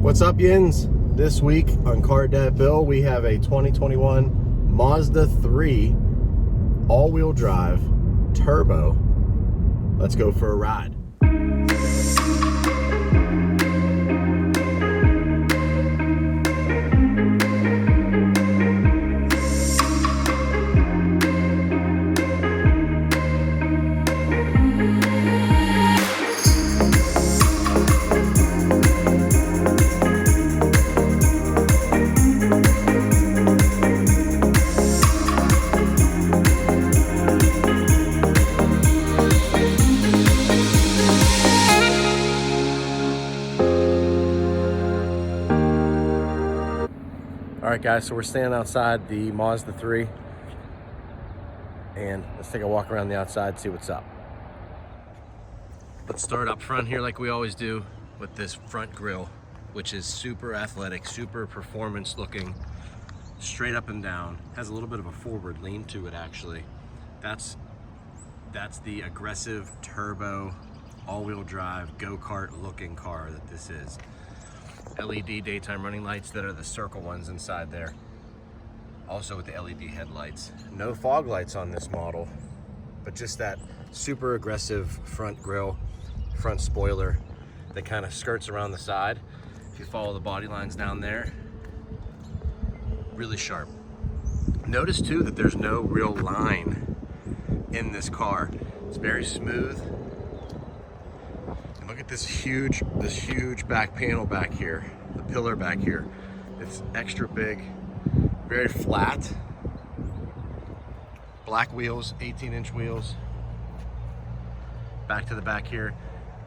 What's up, Yins? This week on Car Debt Bill, we have a 2021 Mazda 3 all-wheel drive turbo. Let's go for a ride. All right, guys, so we're standing outside the Mazda 3, and let's take a walk around the outside, see what's up. Let's start up front here like we always do with this front grille, which is super athletic, super performance looking, straight up and down. Has a little bit of a forward lean to it, actually. That's the aggressive turbo all-wheel drive go-kart looking car that this is. LED daytime running lights that are the circle ones inside there. Also with the LED headlights. No fog lights on this model, but just that super aggressive front grille, front spoiler that kind of skirts around the side. If you follow the body lines down there, really sharp. Notice too that there's no real line in this car. It's very smooth. Look at this huge back panel back here, the pillar back here. It's extra big, very flat. Black wheels, 18-inch wheels. Back to the back here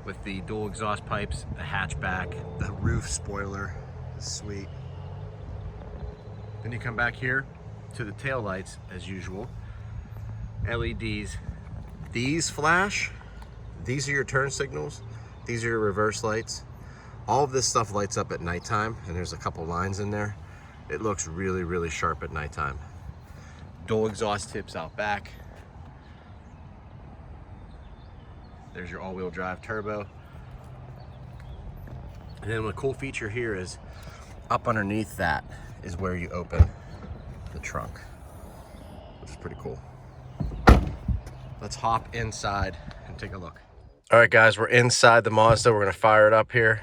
with the dual exhaust pipes, the hatchback, the roof spoiler is sweet. Then you come back here to the tail lights as usual. LEDs. These flash. These are your turn signals. These are your reverse lights. All of this stuff lights up at nighttime, and there's a couple lines in there. It looks really, really sharp at nighttime. Dual exhaust tips out back. There's your all-wheel drive turbo. And then a cool feature here is up underneath that is where you open the trunk, which is pretty cool. Let's hop inside and take a look. All right, guys, we're inside the Mazda. We're gonna fire it up here.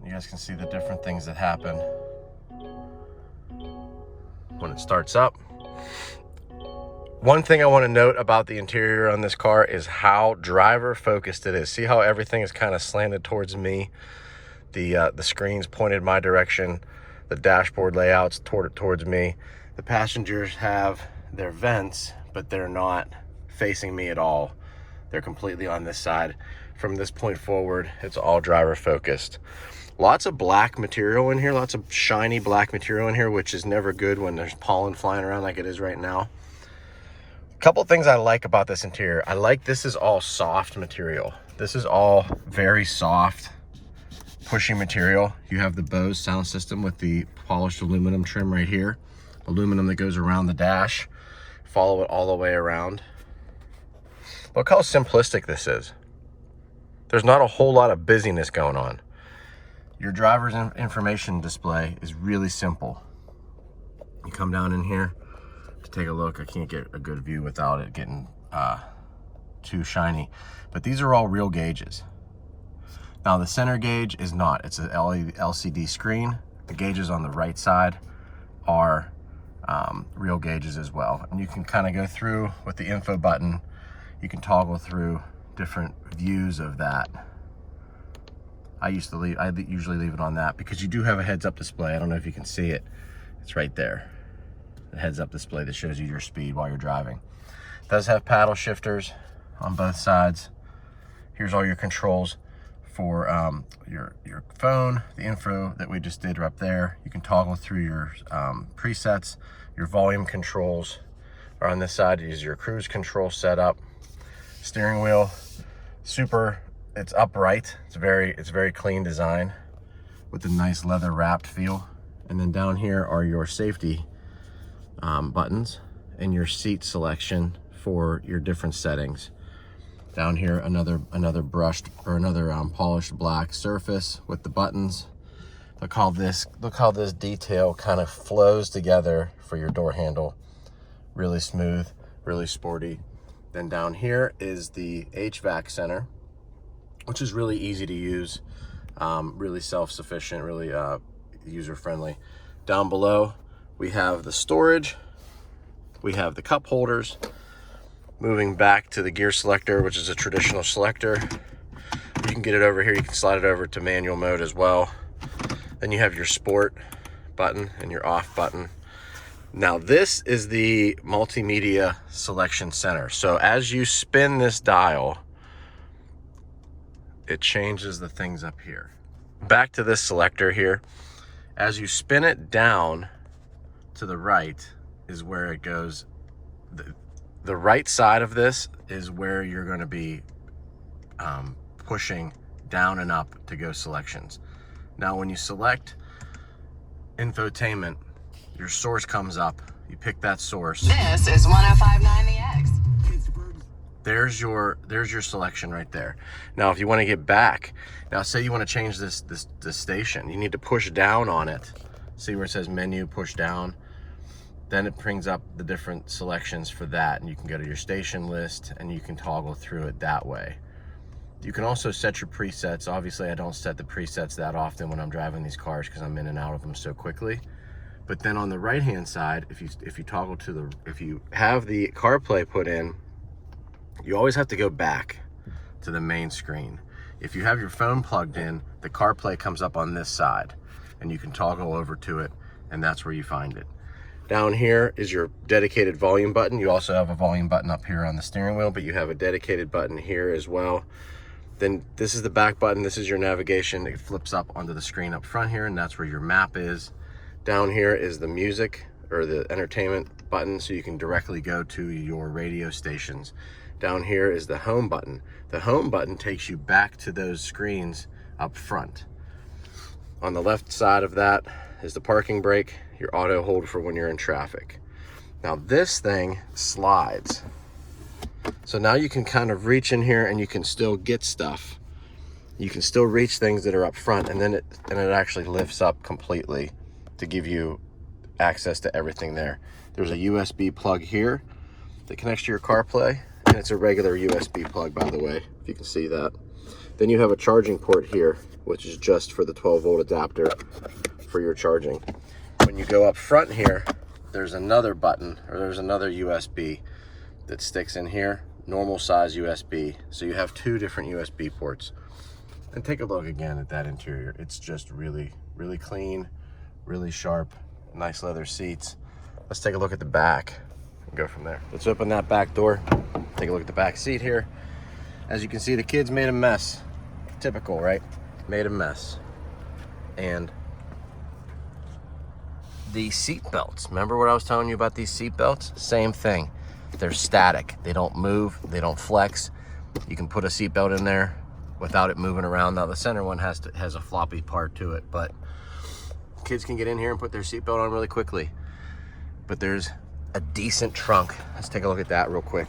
You guys can see the different things that happen when it starts up. One thing I want to note about the interior on this car is how driver focused it is. See how everything is kind of slanted towards me? The screen's pointed my direction. The dashboard layout's towards me. The passengers have their vents, but they're not facing me at all. They're completely on this side. From this point forward, it's all driver focused. Lots of black material in here, lots of shiny black material in here, which is never good when there's pollen flying around like it is right now. A couple things I like about this interior. I like this is all soft material. This is all very soft, pushy material. You have the Bose sound system with the polished aluminum trim right here. Aluminum that goes around the dash. Follow it all the way around. Look how simplistic this is. There's not a whole lot of busyness going on. Your driver's information display is really simple. You come down in here to take a look. I can't get a good view without it getting too shiny. But these are all real gauges. Now the center gauge is not. It's an LCD screen. The gauges on the right side are real gauges as well. And you can kind of go through with the info button. You can toggle through different views of that. I usually leave it on that because you do have a heads-up display. I don't know if you can see it. It's right there. The heads-up display that shows you your speed while you're driving. It does have paddle shifters on both sides. Here's all your controls for your phone, the info that we just did up there. You can toggle through your presets. Your volume controls are on this side. Is your cruise control setup. Steering wheel, it's upright. It's very clean design with a nice leather wrapped feel. And then down here are your safety buttons and your seat selection for your different settings. Down here, another brushed or another polished black surface with the buttons. Look how this detail kind of flows together for your door handle. Really smooth, really sporty. Then down here is the HVAC center, which is really easy to use, really self-sufficient, really user-friendly. Down below, we have the storage, we have the cup holders. Moving back to the gear selector, which is a traditional selector. You can get it over here, you can slide it over to manual mode as well. Then you have your sport button and your off button. Now this is the multimedia selection center. So as you spin this dial, it changes the things up here. Back to this selector here. As you spin it down to the right is where it goes. The right side of this is where you're going to be pushing down and up to go selections. Now when you select infotainment, your source comes up. You pick that source. This is 1059 The X. There's your selection right there. Now if you want to get back, now say you want to change this station, you need to push down on it. See where it says menu, push down. Then it brings up the different selections for that, and you can go to your station list and you can toggle through it that way. You can also set your presets. Obviously I don't set the presets that often when I'm driving these cars because I'm in and out of them so quickly. But then on the right hand side, if you toggle to the, if you have the CarPlay put in, you always have to go back to the main screen. If you have your phone plugged in, the CarPlay comes up on this side and you can toggle over to it, and that's where you find it. Down here is your dedicated volume button. You also have a volume button up here on the steering wheel, but you have a dedicated button here as well. Then this is the back button. This is your navigation. It flips up onto the screen up front here, and that's where your map is. Down here is the music or the entertainment button, so you can directly go to your radio stations. Down here is the home button. The home button takes you back to those screens up front. On the left side of that is the parking brake, your auto hold for when you're in traffic. Now this thing slides. So now you can kind of reach in here and you can still get stuff. You can still reach things that are up front, and then it actually lifts up completely to give you access to everything there. There's a USB plug here that connects to your CarPlay, and it's a regular USB plug, by the way, if you can see that. Then you have a charging port here, which is just for the 12-volt adapter for your charging. When you go up front here, there's another button, or there's another USB that sticks in here, normal size USB. So you have two different USB ports. And take a look again at that interior. It's just really, really clean, really sharp, nice leather seats. Let's take a look at the back and go from there. Let's open that back door, take a look at the back seat here. As you can see, the kids made a mess. Typical, right? Made a mess. And the seat belts, remember what I was telling you about these seat belts? Same thing. They're static. They don't move, they don't flex. You can put a seat belt in there without it moving around. Now the center one has a floppy part to it, but kids can get in here and put their seatbelt on really quickly. But there's a decent trunk. Let's take a look at that real quick.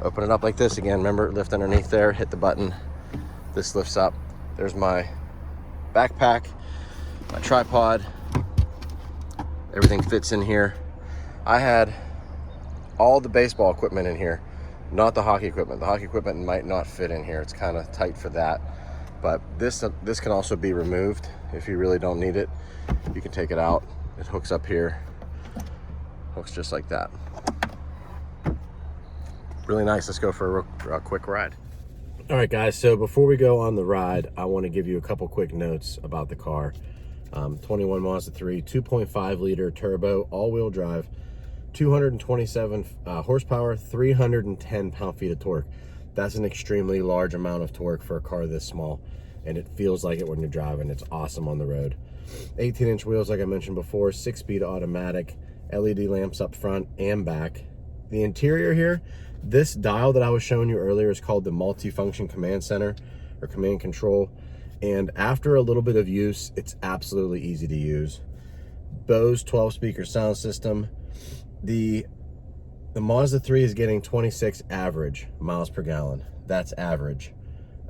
Open it up like this again. Remember, lift underneath there, hit the button. This lifts up. There's my backpack, my tripod. Everything fits in here. I had all the baseball equipment in here, not the hockey equipment. The hockey equipment might not fit in here. It's kind of tight for that. But this can also be removed if you really don't need it. You can take it out. It hooks up here. Hooks just like that. Really nice. Let's go for a quick ride. All right, guys. So before we go on the ride, I want to give you a couple quick notes about the car. 21 Mazda 3, 2.5 liter turbo, all-wheel drive, 227 horsepower, 310 pound-feet of torque. That's an extremely large amount of torque for a car this small, and it feels like it when you're driving. It's awesome on the road. 18-inch wheels, like I mentioned before, 6-speed automatic, LED lamps up front and back. The interior here, this dial that I was showing you earlier is called the multifunction command center or command control. And after a little bit of use, it's absolutely easy to use. Bose 12-speaker sound system. The Mazda 3 is getting 26 average miles per gallon. That's average.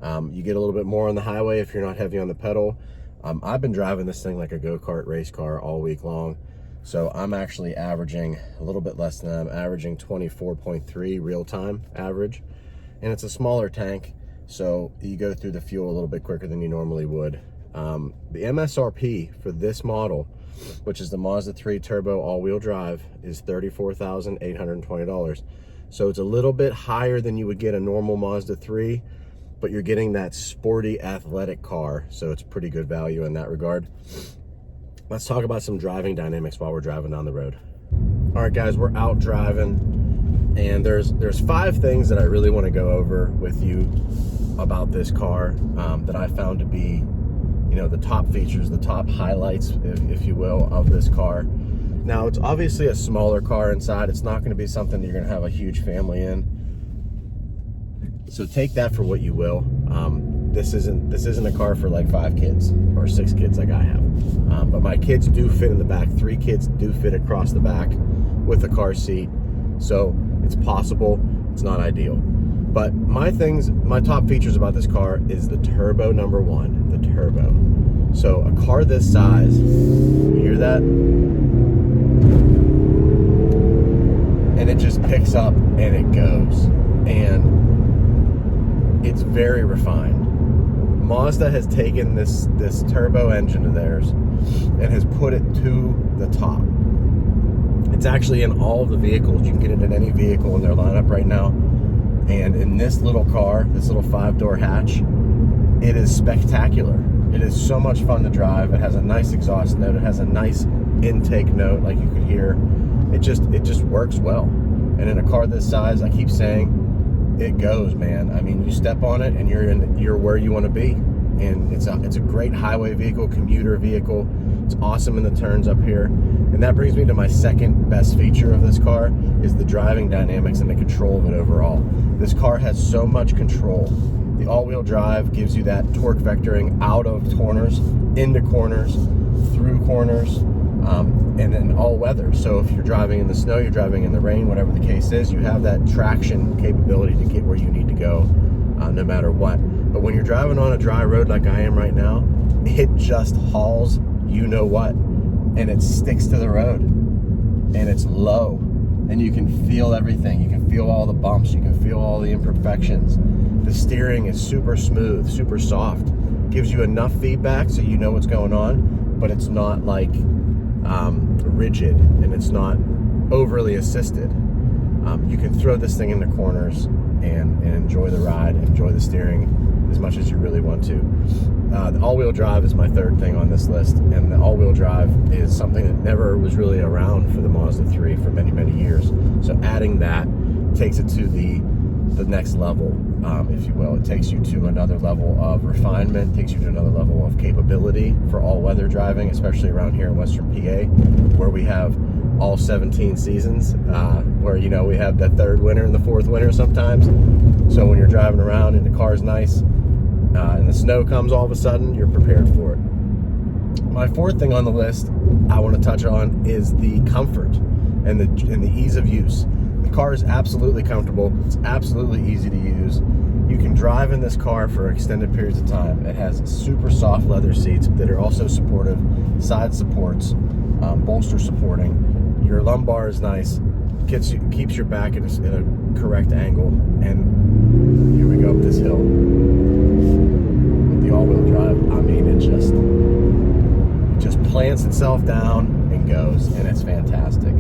You get a little bit more on the highway if you're not heavy on the pedal. I've been driving this thing like a go-kart race car all week long. So I'm actually averaging a little bit less than that. I'm averaging 24.3 real-time average. And it's a smaller tank, so you go through the fuel a little bit quicker than you normally would. The MSRP for this model, which is the Mazda 3 Turbo all-wheel drive, is $34,820. So it's a little bit higher than you would get a normal Mazda 3, but you're getting that sporty athletic car, so it's pretty good value in that regard. Let's talk about some driving dynamics while we're driving down the road. All right, guys, we're out driving, and there's 5 things that I really want to go over with you about this car that I found to be, you know, the top features, the top highlights, if you will, of this car. Now, it's obviously a smaller car inside. It's not going to be something that you're going to have a huge family in. So take that for what you will. This isn't a car for like 5 kids or 6 kids like I have. But my kids do fit in the back. 3 kids do fit across the back with a car seat. So it's possible. It's not ideal. But my top features about this car is the turbo, number 1, the turbo. So a car this size, you hear that? And it just picks up and it goes. And it's very refined. Mazda has taken this turbo engine of theirs and has put it to the top. It's actually in all of the vehicles. You can get it in any vehicle in their lineup right now. And in this little car, this little 5-door hatch, it is spectacular. It is so much fun to drive. It has a nice exhaust note. It has a nice intake note, like you could hear. It just works well. And in a car this size, I keep saying, it goes, man. I mean, you step on it and you're where you want to be. And it's a great highway vehicle, commuter vehicle. It's awesome in the turns up here. And that brings me to my second best feature of this car, is the driving dynamics and the control of it overall. This car has so much control. The all-wheel drive gives you that torque vectoring out of corners, into corners, through corners, and then all weather. So if you're driving in the snow, you're driving in the rain, whatever the case is, you have that traction capability to get where you need to go, no matter what. But when you're driving on a dry road like I am right now, it just hauls you know what, and it sticks to the road, and it's low, and you can feel everything. You can feel all the bumps, you can feel all the imperfections. The steering is super smooth, super soft, gives you enough feedback so you know what's going on, but it's not like rigid, and it's not overly assisted. You can throw this thing in the corners and enjoy the ride, enjoy the steering as much as you really want to. The all-wheel drive is my third thing on this list, and the all-wheel drive is something that never was really around for the Mazda 3 for many, many years. So adding that takes it to the next level, if you will. It takes you to another level of refinement, takes you to another level of capability for all-weather driving, especially around here in Western PA, where we have all 17 seasons, where, you know, we have the 3rd winter and the 4th winter sometimes. So when you're driving around and the car's nice, and the snow comes all of a sudden, you're prepared for it. My 4th thing on the list I want to touch on is the comfort and the ease of use. The car is absolutely comfortable. It's absolutely easy to use. You can drive in this car for extended periods of time. It has super soft leather seats that are also supportive, side supports, bolster supporting. Your lumbar is nice, keeps your back at a correct angle. And here we go up this hill with the all-wheel drive. I mean, it just plants itself down and goes, and it's fantastic.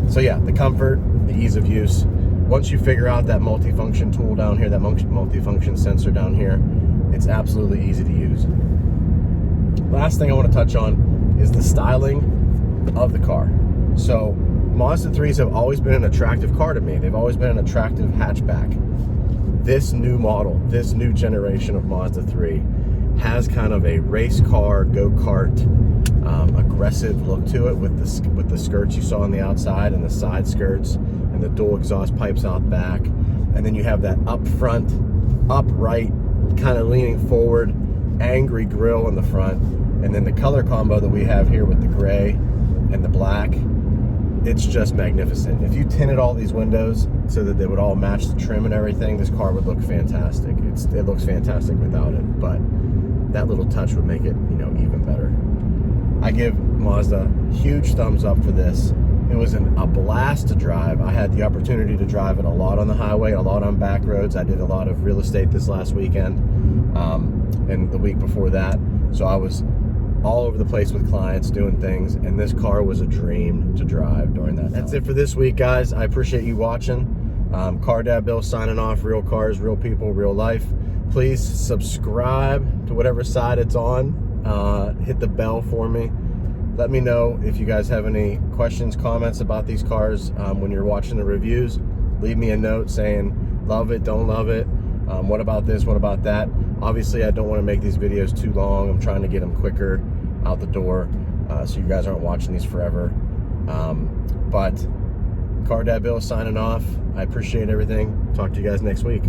So yeah, the comfort, the ease of use. Once you figure out that multifunction tool down here, that multifunction sensor down here, it's absolutely easy to use. Last thing I want to touch on is the styling of the car. So Mazda 3s have always been an attractive car to me. They've always been an attractive hatchback. This new model, this new generation of Mazda 3 has kind of a race car, go-kart, aggressive look to it with the skirts you saw on the outside and the side skirts and the dual exhaust pipes out back. And then you have that up front, upright, kind of leaning forward, angry grille in the front. And then the color combo that we have here with the gray and the black, it's just magnificent. If you tinted all these windows so that they would all match the trim and everything, this car would look fantastic. It looks fantastic without it, but that little touch would make it, you know, even better. I give Mazda huge thumbs up for this. It was a blast to drive. I had the opportunity to drive it a lot on the highway, a lot on back roads. I did a lot of real estate this last weekend and the week before that. So I was all over the place with clients doing things, and this car was a dream to drive during that time. That's it for this week, guys. I appreciate you watching. Car Dad Bill signing off. Real cars, real people, real life. Please subscribe to whatever side it's on. Hit the bell for me. Let me know if you guys have any questions, comments about these cars when you're watching the reviews. Leave me a note saying love it, don't love it, what about this, what about that. Obviously, I don't want to make these videos too long. I'm trying to get them quicker out the door so you guys aren't watching these forever. But Car Dad Bill signing off. I appreciate everything. Talk to you guys next week.